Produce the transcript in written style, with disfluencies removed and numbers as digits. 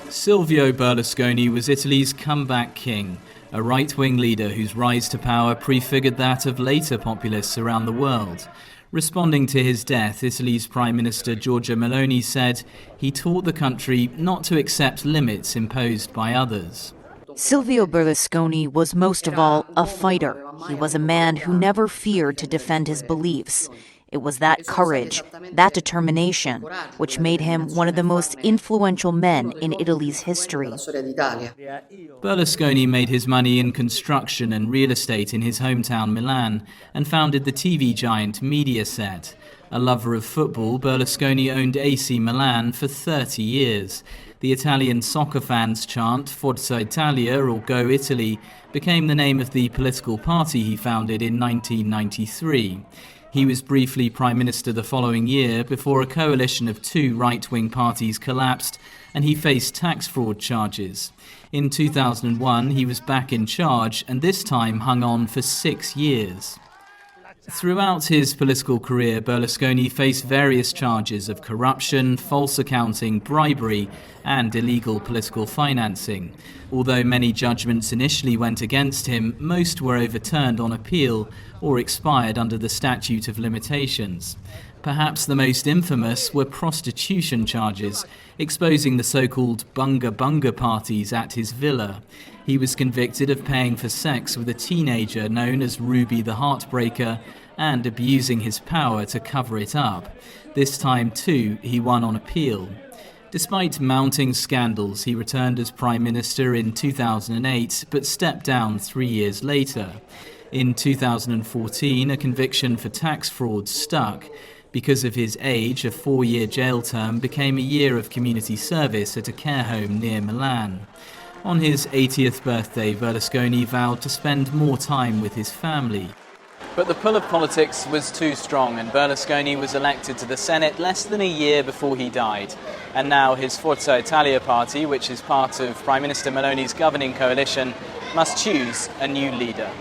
Silvio Berlusconi was Italy's comeback king, a right-wing leader whose rise to power prefigured that of later populists around the world. Responding to his death, Italy's Prime Minister Giorgia Meloni said he taught the country not to accept limits imposed by others. Silvio Berlusconi was most of all a fighter. He was a man who never feared to defend his beliefs. It was that courage, that determination, which made him one of the most influential men in Italy's history. Berlusconi made his money in construction and real estate in his hometown Milan and founded the TV giant Mediaset. A lover of football, Berlusconi owned AC Milan for 30 years. The Italian soccer fans' chant Forza Italia, or Go Italy, became the name of the political party he founded in 1993. He was briefly Prime Minister the following year before a coalition of two right-wing parties collapsed and he faced tax fraud charges. In 2001, he was back in charge and this time hung on for 6 years. Throughout his political career, Berlusconi faced various charges of corruption, false accounting, bribery, and illegal political financing. Although many judgments initially went against him, most were overturned on appeal or expired under the statute of limitations. Perhaps the most infamous were prostitution charges, exposing the so-called bunga bunga parties at his villa. He was convicted of paying for sex with a teenager known as Ruby the Heartbreaker and abusing his power to cover it up. This time, too, he won on appeal. Despite mounting scandals, he returned as Prime Minister in 2008, but stepped down 3 years later. In 2014, a conviction for tax fraud stuck. Because of his age, a 4-year jail term became a year of community service at a care home near Milan. On his 80th birthday, Berlusconi vowed to spend more time with his family. But the pull of politics was too strong and Berlusconi was elected to the Senate less than a year before he died. And now his Forza Italia party, which is part of Prime Minister Meloni's governing coalition, must choose a new leader.